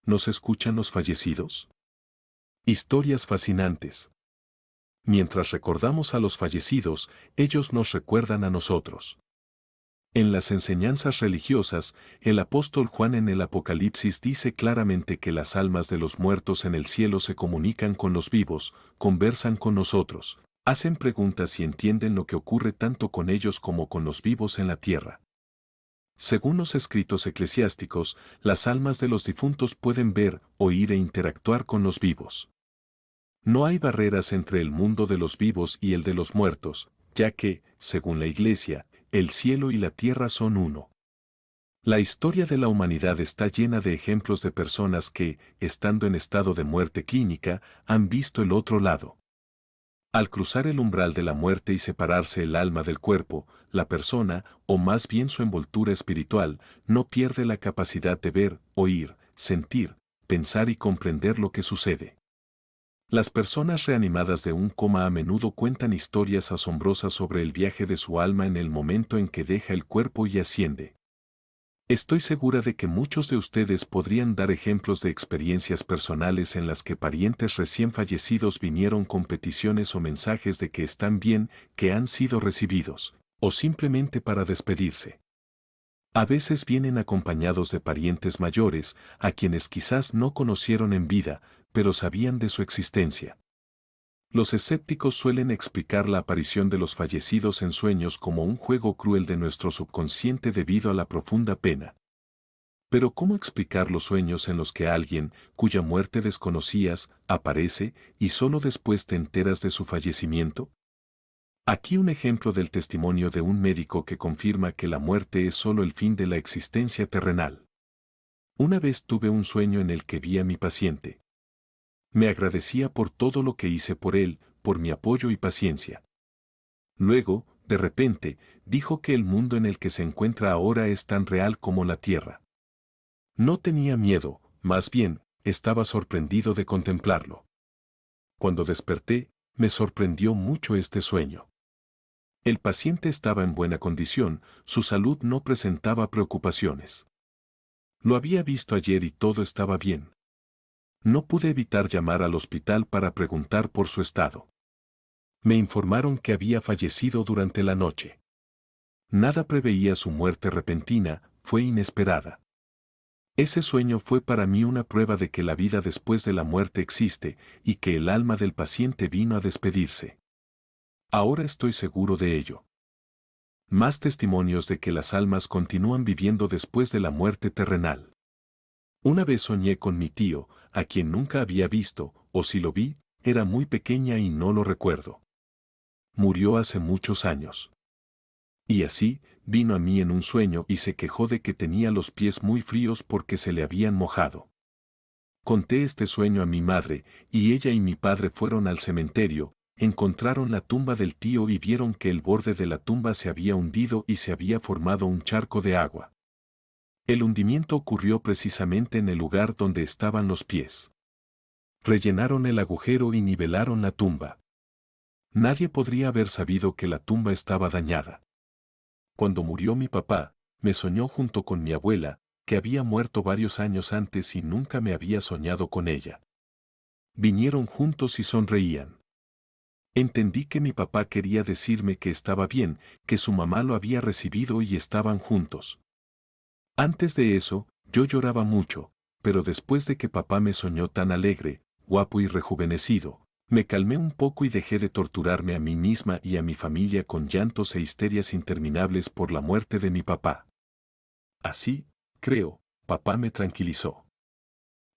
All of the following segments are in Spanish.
¿Nos escuchan los fallecidos? Historias fascinantes. Mientras recordamos a los fallecidos, ellos nos recuerdan a nosotros. En las enseñanzas religiosas, el apóstol Juan en el Apocalipsis dice claramente que las almas de los muertos en el cielo se comunican con los vivos, conversan con nosotros, hacen preguntas y entienden lo que ocurre tanto con ellos como con los vivos en la tierra. Según los escritos eclesiásticos, las almas de los difuntos pueden ver, oír e interactuar con los vivos. No hay barreras entre el mundo de los vivos y el de los muertos, ya que, según la Iglesia, el cielo y la tierra son uno. La historia de la humanidad está llena de ejemplos de personas que, estando en estado de muerte clínica, han visto el otro lado. Al cruzar el umbral de la muerte y separarse el alma del cuerpo, la persona, o más bien su envoltura espiritual, no pierde la capacidad de ver, oír, sentir, pensar y comprender lo que sucede. Las personas reanimadas de un coma a menudo cuentan historias asombrosas sobre el viaje de su alma en el momento en que deja el cuerpo y asciende. Estoy segura de que muchos de ustedes podrían dar ejemplos de experiencias personales en las que parientes recién fallecidos vinieron con peticiones o mensajes de que están bien, que han sido recibidos, o simplemente para despedirse. A veces vienen acompañados de parientes mayores, a quienes quizás no conocieron en vida, pero sabían de su existencia. Los escépticos suelen explicar la aparición de los fallecidos en sueños como un juego cruel de nuestro subconsciente debido a la profunda pena. Pero ¿cómo explicar los sueños en los que alguien, cuya muerte desconocías, aparece y solo después te enteras de su fallecimiento? Aquí un ejemplo del testimonio de un médico que confirma que la muerte es solo el fin de la existencia terrenal. Una vez tuve un sueño en el que vi a mi paciente. Me agradecía por todo lo que hice por él, por mi apoyo y paciencia. Luego, de repente, dijo que el mundo en el que se encuentra ahora es tan real como la tierra. No tenía miedo, más bien, estaba sorprendido de contemplarlo. Cuando desperté, me sorprendió mucho este sueño. El paciente estaba en buena condición, su salud no presentaba preocupaciones. Lo había visto ayer y todo estaba bien. No pude evitar llamar al hospital para preguntar por su estado. Me informaron que había fallecido durante la noche. Nada preveía su muerte repentina, fue inesperada. Ese sueño fue para mí una prueba de que la vida después de la muerte existe y que el alma del paciente vino a despedirse. Ahora estoy seguro de ello. Más testimonios de que las almas continúan viviendo después de la muerte terrenal. Una vez soñé con mi tío, a quien nunca había visto, o si lo vi, era muy pequeña y no lo recuerdo. Murió hace muchos años. Y así, vino a mí en un sueño y se quejó de que tenía los pies muy fríos porque se le habían mojado. Conté este sueño a mi madre, y ella y mi padre fueron al cementerio, encontraron la tumba del tío y vieron que el borde de la tumba se había hundido y se había formado un charco de agua. El hundimiento ocurrió precisamente en el lugar donde estaban los pies. Rellenaron el agujero y nivelaron la tumba. Nadie podría haber sabido que la tumba estaba dañada. Cuando murió mi papá, me soñó junto con mi abuela, que había muerto varios años antes y nunca me había soñado con ella. Vinieron juntos y sonreían. Entendí que mi papá quería decirme que estaba bien, que su mamá lo había recibido y estaban juntos. Antes de eso, yo lloraba mucho, pero después de que papá me soñó tan alegre, guapo y rejuvenecido, me calmé un poco y dejé de torturarme a mí misma y a mi familia con llantos e histerias interminables por la muerte de mi papá. Así, creo, papá me tranquilizó.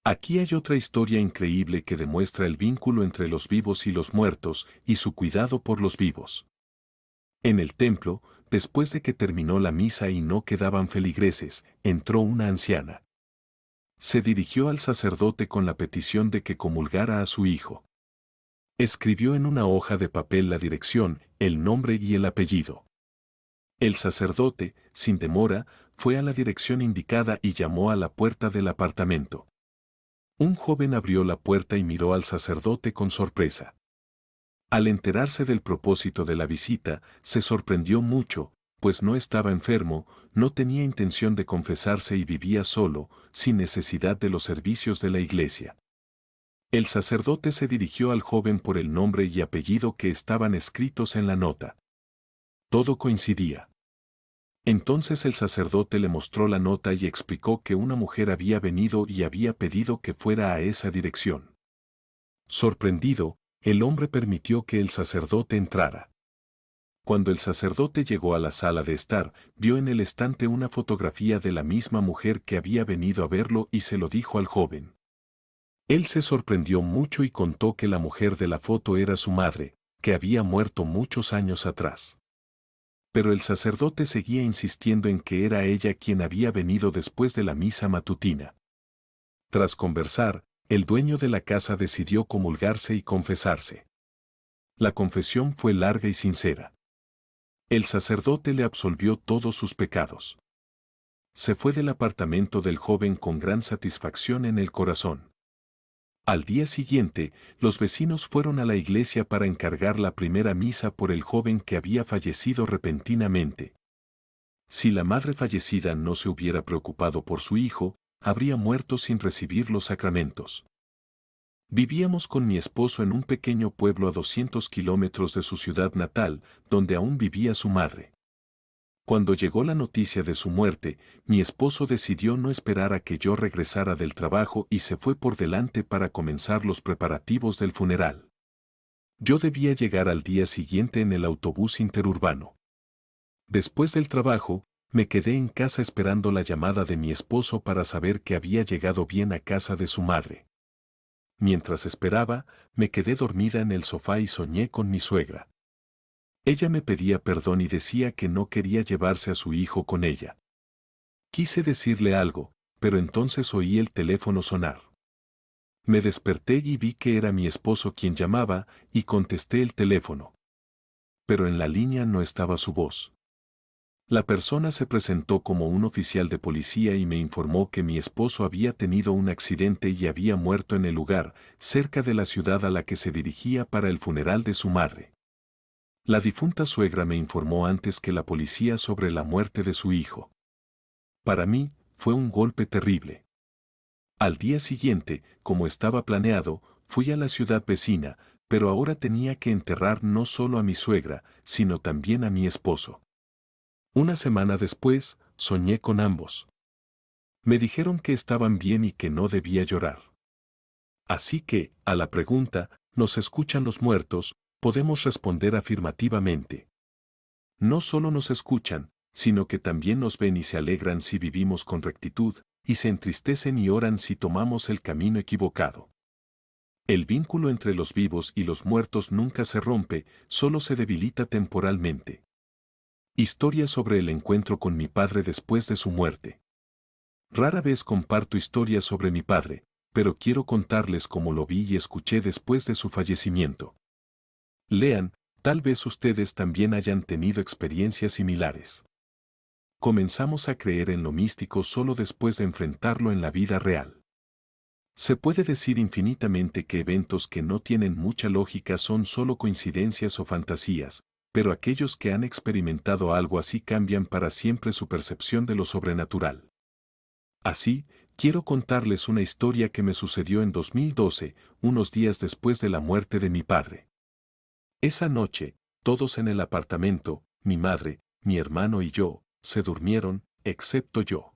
Aquí hay otra historia increíble que demuestra el vínculo entre los vivos y los muertos y su cuidado por los vivos. En el templo, después de que terminó la misa y no quedaban feligreses, entró una anciana. Se dirigió al sacerdote con la petición de que comulgara a su hijo. Escribió en una hoja de papel la dirección, el nombre y el apellido. El sacerdote, sin demora, fue a la dirección indicada y llamó a la puerta del apartamento. Un joven abrió la puerta y miró al sacerdote con sorpresa. Al enterarse del propósito de la visita, se sorprendió mucho, pues no estaba enfermo, no tenía intención de confesarse y vivía solo, sin necesidad de los servicios de la iglesia. El sacerdote se dirigió al joven por el nombre y apellido que estaban escritos en la nota. Todo coincidía. Entonces el sacerdote le mostró la nota y explicó que una mujer había venido y había pedido que fuera a esa dirección. Sorprendido, el hombre permitió que el sacerdote entrara. Cuando el sacerdote llegó a la sala de estar, vio en el estante una fotografía de la misma mujer que había venido a verlo y se lo dijo al joven. Él se sorprendió mucho y contó que la mujer de la foto era su madre, que había muerto muchos años atrás. Pero el sacerdote seguía insistiendo en que era ella quien había venido después de la misa matutina. Tras conversar, el dueño de la casa decidió comulgarse y confesarse. La confesión fue larga y sincera. El sacerdote le absolvió todos sus pecados. Se fue del apartamento del joven con gran satisfacción en el corazón. Al día siguiente, los vecinos fueron a la iglesia para encargar la primera misa por el joven que había fallecido repentinamente. Si la madre fallecida no se hubiera preocupado por su hijo, habría muerto sin recibir los sacramentos. Vivíamos con mi esposo en un pequeño pueblo a 200 kilómetros de su ciudad natal, donde aún vivía su madre. Cuando llegó la noticia de su muerte, mi esposo decidió no esperar a que yo regresara del trabajo y se fue por delante para comenzar los preparativos del funeral. Yo debía llegar al día siguiente en el autobús interurbano. Después del trabajo, me quedé en casa esperando la llamada de mi esposo para saber que había llegado bien a casa de su madre. Mientras esperaba, me quedé dormida en el sofá y soñé con mi suegra. Ella me pedía perdón y decía que no quería llevarse a su hijo con ella. Quise decirle algo, pero entonces oí el teléfono sonar. Me desperté y vi que era mi esposo quien llamaba, y contesté el teléfono. Pero en la línea no estaba su voz. La persona se presentó como un oficial de policía y me informó que mi esposo había tenido un accidente y había muerto en el lugar, cerca de la ciudad a la que se dirigía para el funeral de su madre. La difunta suegra me informó antes que la policía sobre la muerte de su hijo. Para mí, fue un golpe terrible. Al día siguiente, como estaba planeado, fui a la ciudad vecina, pero ahora tenía que enterrar no solo a mi suegra, sino también a mi esposo. Una semana después, soñé con ambos. Me dijeron que estaban bien y que no debía llorar. Así que, a la pregunta, ¿nos escuchan los muertos?, podemos responder afirmativamente. No solo nos escuchan, sino que también nos ven y se alegran si vivimos con rectitud, y se entristecen y oran si tomamos el camino equivocado. El vínculo entre los vivos y los muertos nunca se rompe, solo se debilita temporalmente. Historia sobre el encuentro con mi padre después de su muerte. Rara vez comparto historias sobre mi padre, pero quiero contarles cómo lo vi y escuché después de su fallecimiento. Lean, tal vez ustedes también hayan tenido experiencias similares. Comenzamos a creer en lo místico solo después de enfrentarlo en la vida real. Se puede decir infinitamente que eventos que no tienen mucha lógica son solo coincidencias o fantasías, pero aquellos que han experimentado algo así cambian para siempre su percepción de lo sobrenatural. Así, quiero contarles una historia que me sucedió en 2012, unos días después de la muerte de mi padre. Esa noche, todos en el apartamento, mi madre, mi hermano y yo, se durmieron, excepto yo.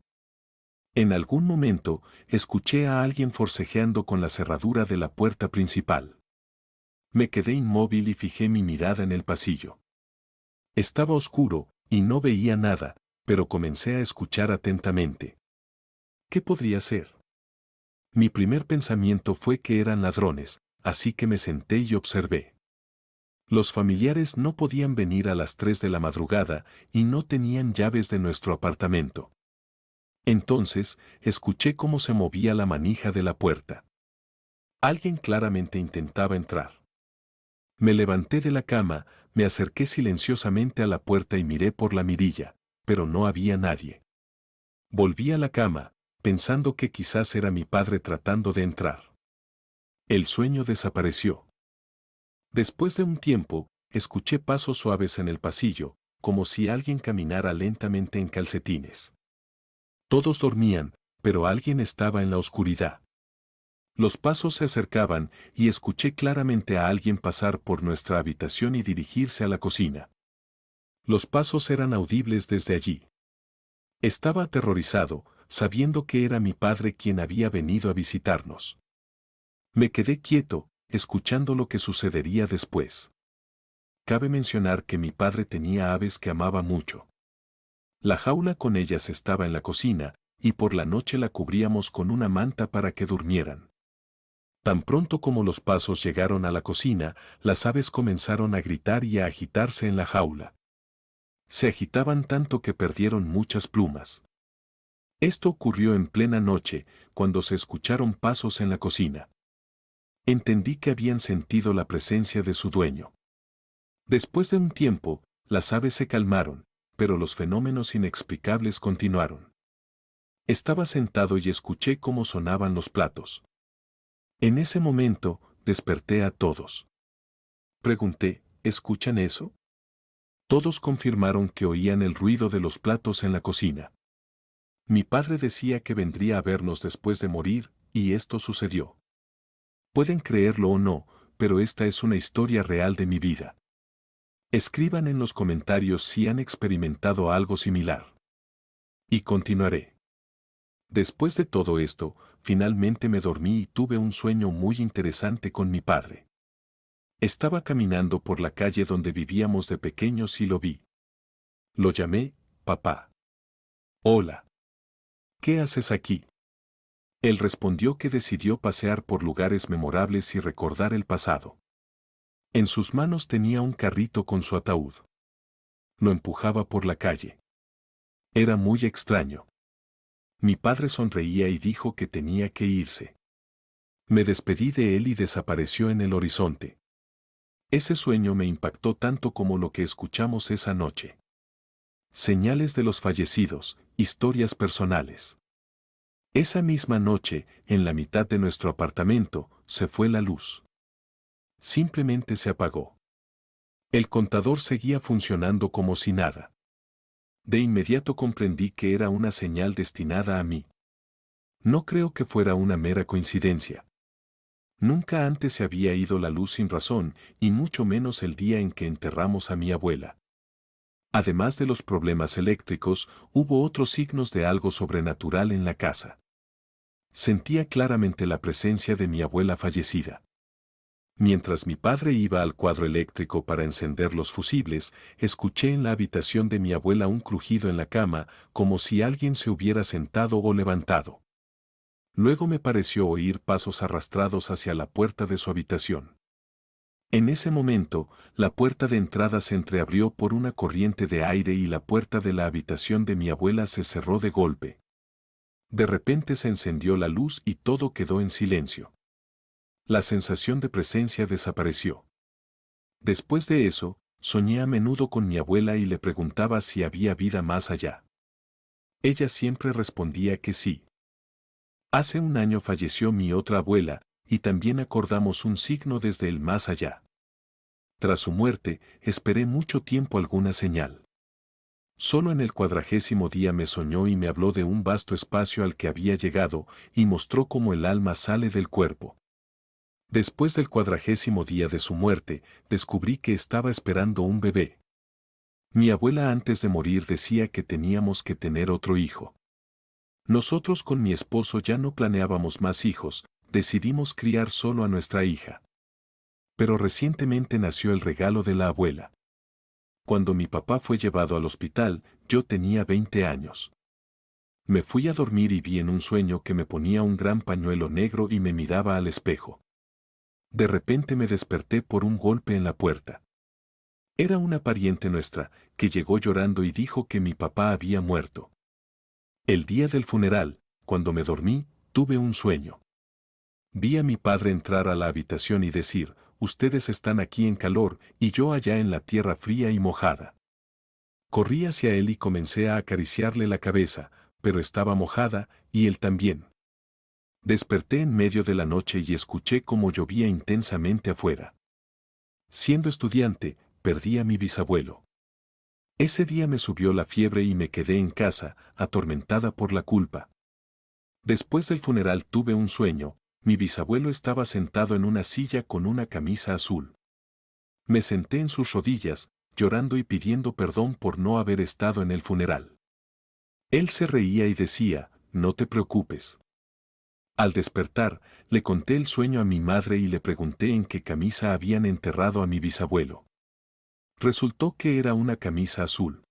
En algún momento, escuché a alguien forcejeando con la cerradura de la puerta principal. Me quedé inmóvil y fijé mi mirada en el pasillo. Estaba oscuro, y no veía nada, pero comencé a escuchar atentamente. ¿Qué podría ser? Mi primer pensamiento fue que eran ladrones, así que me senté y observé. Los familiares no podían venir a las 3 de la madrugada y no tenían llaves de nuestro apartamento. Entonces, escuché cómo se movía la manija de la puerta. Alguien claramente intentaba entrar. Me levanté de la cama, me acerqué silenciosamente a la puerta y miré por la mirilla, pero no había nadie. Volví a la cama, pensando que quizás era mi padre tratando de entrar. El sueño desapareció. Después de un tiempo, escuché pasos suaves en el pasillo, como si alguien caminara lentamente en calcetines. Todos dormían, pero alguien estaba en la oscuridad. Los pasos se acercaban y escuché claramente a alguien pasar por nuestra habitación y dirigirse a la cocina. Los pasos eran audibles desde allí. Estaba aterrorizado, sabiendo que era mi padre quien había venido a visitarnos. Me quedé quieto, escuchando lo que sucedería después. Cabe mencionar que mi padre tenía aves que amaba mucho. La jaula con ellas estaba en la cocina, y por la noche la cubríamos con una manta para que durmieran. Tan pronto como los pasos llegaron a la cocina, las aves comenzaron a gritar y a agitarse en la jaula. Se agitaban tanto que perdieron muchas plumas. Esto ocurrió en plena noche, cuando se escucharon pasos en la cocina. Entendí que habían sentido la presencia de su dueño. Después de un tiempo, las aves se calmaron, pero los fenómenos inexplicables continuaron. Estaba sentado y escuché cómo sonaban los platos. En ese momento, desperté a todos. Pregunté, ¿escuchan eso? Todos confirmaron que oían el ruido de los platos en la cocina. Mi padre decía que vendría a vernos después de morir, y esto sucedió. Pueden creerlo o no, pero esta es una historia real de mi vida. Escriban en los comentarios si han experimentado algo similar. Y continuaré. Después de todo esto, finalmente me dormí y tuve un sueño muy interesante con mi padre. Estaba caminando por la calle donde vivíamos de pequeños y lo vi. Lo llamé, papá. Hola. ¿Qué haces aquí? Él respondió que decidió pasear por lugares memorables y recordar el pasado. En sus manos tenía un carrito con su ataúd. Lo empujaba por la calle. Era muy extraño. Mi padre sonreía y dijo que tenía que irse. Me despedí de él y desapareció en el horizonte. Ese sueño me impactó tanto como lo que escuchamos esa noche. Señales de los fallecidos, historias personales. Esa misma noche, en la mitad de nuestro apartamento, se fue la luz. Simplemente se apagó. El contador seguía funcionando como si nada. De inmediato comprendí que era una señal destinada a mí. No creo que fuera una mera coincidencia. Nunca antes se había ido la luz sin razón, y mucho menos el día en que enterramos a mi abuela. Además de los problemas eléctricos, hubo otros signos de algo sobrenatural en la casa. Sentía claramente la presencia de mi abuela fallecida. Mientras mi padre iba al cuadro eléctrico para encender los fusibles, escuché en la habitación de mi abuela un crujido en la cama, como si alguien se hubiera sentado o levantado. Luego me pareció oír pasos arrastrados hacia la puerta de su habitación. En ese momento, la puerta de entrada se entreabrió por una corriente de aire y la puerta de la habitación de mi abuela se cerró de golpe. De repente se encendió la luz y todo quedó en silencio. La sensación de presencia desapareció. Después de eso, soñé a menudo con mi abuela y le preguntaba si había vida más allá. Ella siempre respondía que sí. Hace un año falleció mi otra abuela, y también acordamos un signo desde el más allá. Tras su muerte, esperé mucho tiempo alguna señal. Solo en el 40º día me soñó y me habló de un vasto espacio al que había llegado, y mostró cómo el alma sale del cuerpo. Después del 40º día de su muerte, descubrí que estaba esperando un bebé. Mi abuela antes de morir decía que teníamos que tener otro hijo. Nosotros con mi esposo ya no planeábamos más hijos, decidimos criar solo a nuestra hija. Pero recientemente nació el regalo de la abuela. Cuando mi papá fue llevado al hospital, yo tenía 20 años. Me fui a dormir y vi en un sueño que me ponía un gran pañuelo negro y me miraba al espejo. De repente me desperté por un golpe en la puerta. Era una pariente nuestra, que llegó llorando y dijo que mi papá había muerto. El día del funeral, cuando me dormí, tuve un sueño. Vi a mi padre entrar a la habitación y decir, ustedes están aquí en calor y yo allá en la tierra fría y mojada. Corrí hacia él y comencé a acariciarle la cabeza, pero estaba mojada, y él también. Desperté en medio de la noche y escuché cómo llovía intensamente afuera. Siendo estudiante, perdí a mi bisabuelo. Ese día me subió la fiebre y me quedé en casa, atormentada por la culpa. Después del funeral tuve un sueño, mi bisabuelo estaba sentado en una silla con una camisa azul. Me senté en sus rodillas, llorando y pidiendo perdón por no haber estado en el funeral. Él se reía y decía, no te preocupes. Al despertar, le conté el sueño a mi madre y le pregunté en qué camisa habían enterrado a mi bisabuelo. Resultó que era una camisa azul.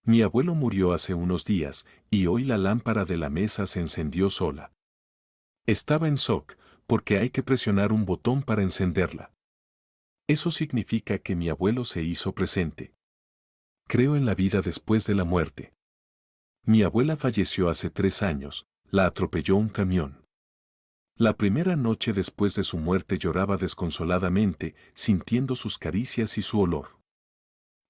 Mi abuelo murió hace unos días, y hoy la lámpara de la mesa se encendió sola. Estaba en shock, porque hay que presionar un botón para encenderla. Eso significa que mi abuelo se hizo presente. Creo en la vida después de la muerte. Mi abuela falleció hace 3 años, la atropelló un camión. La primera noche después de su muerte lloraba desconsoladamente, sintiendo sus caricias y su olor.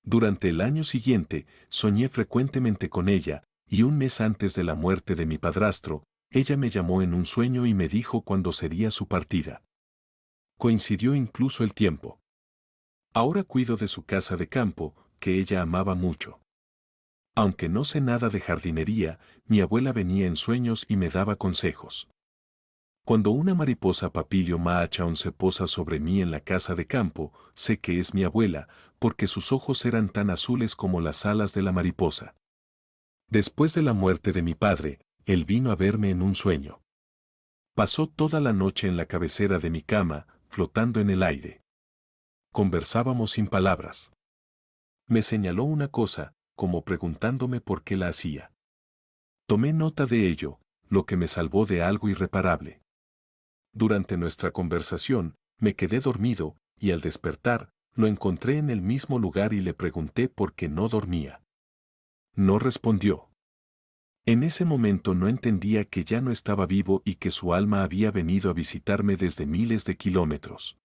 Durante el año siguiente, soñé frecuentemente con ella, y un mes antes de la muerte de mi padrastro, ella me llamó en un sueño y me dijo cuándo sería su partida. Coincidió incluso el tiempo. Ahora cuido de su casa de campo, que ella amaba mucho. Aunque no sé nada de jardinería, mi abuela venía en sueños y me daba consejos. Cuando una mariposa Papilio Maachón se posa sobre mí en la casa de campo, sé que es mi abuela, porque sus ojos eran tan azules como las alas de la mariposa. Después de la muerte de mi padre, él vino a verme en un sueño. Pasó toda la noche en la cabecera de mi cama, flotando en el aire. Conversábamos sin palabras. Me señaló una cosa, como preguntándome por qué la hacía. Tomé nota de ello, lo que me salvó de algo irreparable. Durante nuestra conversación, me quedé dormido, y al despertar, lo encontré en el mismo lugar y le pregunté por qué no dormía. No respondió. En ese momento no entendía que ya no estaba vivo y que su alma había venido a visitarme desde miles de kilómetros.